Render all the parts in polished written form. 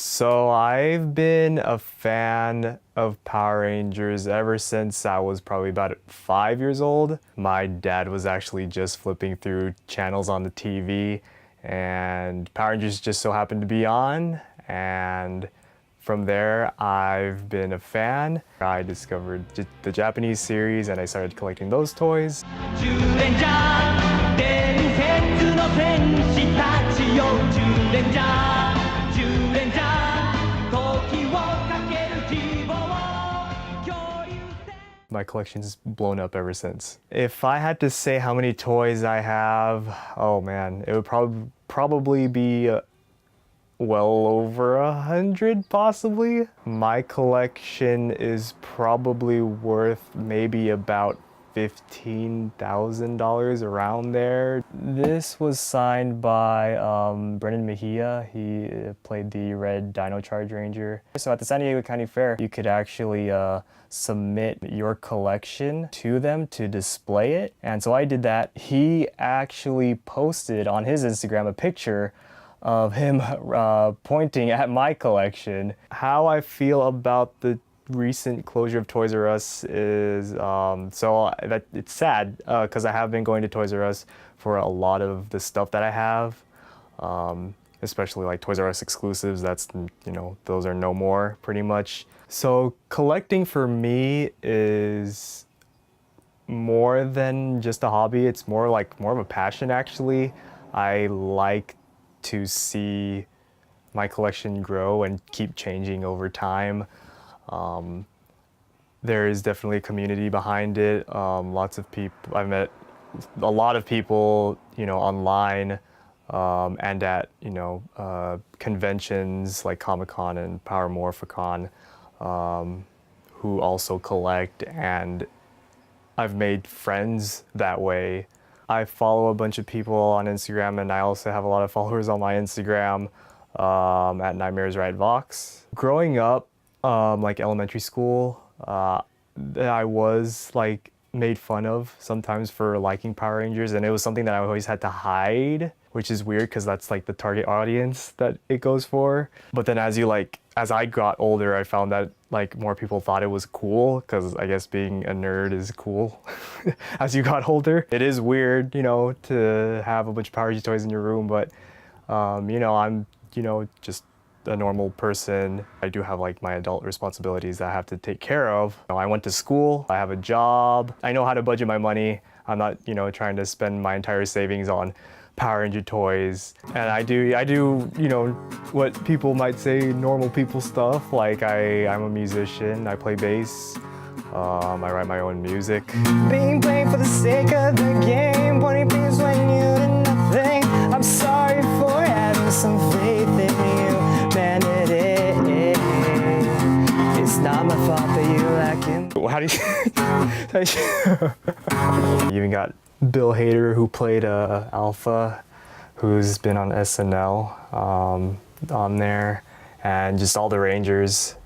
So I've been a fan of Power Rangers ever since I was probably about 5 years old. My dad was actually just flipping through channels on the TV and Power Rangers just so happened to be on, and from there I've been a fan. I discovered the Japanese series and I started collecting those toys. My collection's blown up ever since. If I had to say how many toys I have, oh man, it would probably be well over 100 possibly. My collection is probably worth maybe about $15,000 around there. This was signed by Brendan Mejia. He played the Red Dino Charge Ranger. So at the San Diego County Fair, you could actually submit your collection to them to display it. And so I did that. He actually posted on his Instagram a picture of him pointing at my collection. How I feel about the recent closure of Toys R Us is so that it's sad because I have been going to Toys R Us for a lot of the stuff that I have, especially like Toys R Us exclusives. That's, you know, those are no more pretty much. So collecting for me is more than just a hobby. It's more of a passion actually. I like to see my collection grow and keep changing over time. There is definitely a community behind it. Lots of people, I've met a lot of people, you know, online and at, you know, conventions like Comic-Con and Power Morphicon, who also collect, and I've made friends that way. I follow a bunch of people on Instagram, and I also have a lot of followers on my Instagram at Nightmares Ride Vox. Growing up, like elementary school, I was like made fun of sometimes for liking Power Rangers, and it was something that I always had to hide, which is weird because that's like the target audience that it goes for. But then as I got older, I found that like more people thought it was cool, because I guess being a nerd is cool as you got older. It is weird, you know, to have a bunch of Power Rangers toys in your room, but you know, I'm, you know, just a normal person. I do have like my adult responsibilities that I have to take care of. You know, I went to school, I have a job, I know how to budget my money. I'm not, you know, trying to spend my entire savings on Power Ranger toys. And I do, you know, what people might say normal people stuff. Like I'm a musician, I play bass, I write my own music. Being played for the sake of the game, pointing fingers when you do nothing. I'm sorry for having some faith in you, man, it is. It's not my fault that you lacking. How do you... You even got Bill Hader, who played Alpha, who's been on SNL on there, and just all the Rangers.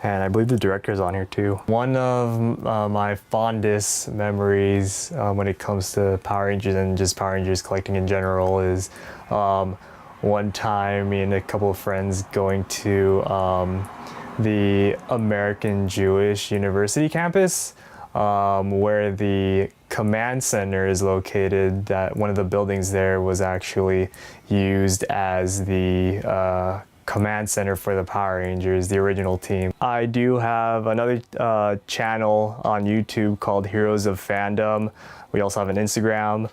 And I believe the director's on here too. One of my fondest memories when it comes to Power Rangers and just Power Rangers collecting in general is one time me and a couple of friends going to the American Jewish University campus, where the command center is located. That one of the buildings there was actually used as the command center for the Power Rangers, the original team. I do have another channel on YouTube called Heroes of Fandom. We also have an Instagram.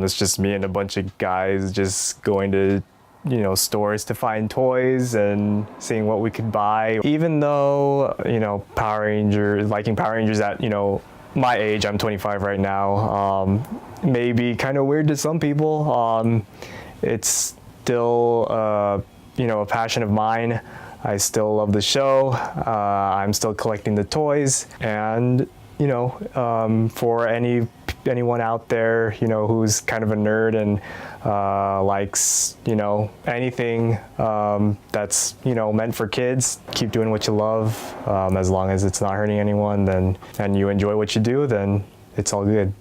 It's just me and a bunch of guys just going to, you know, stores to find toys and seeing what we could buy. Even though, you know, liking Power Rangers at, you know, my age, I'm 25 right now, may be kind of weird to some people. It's still, you know, a passion of mine. I still love the show. I'm still collecting the toys, and you know, for anyone out there, you know, who's kind of a nerd and likes, you know, anything that's, you know, meant for kids, keep doing what you love. As long as it's not hurting anyone, then and you enjoy what you do, then it's all good.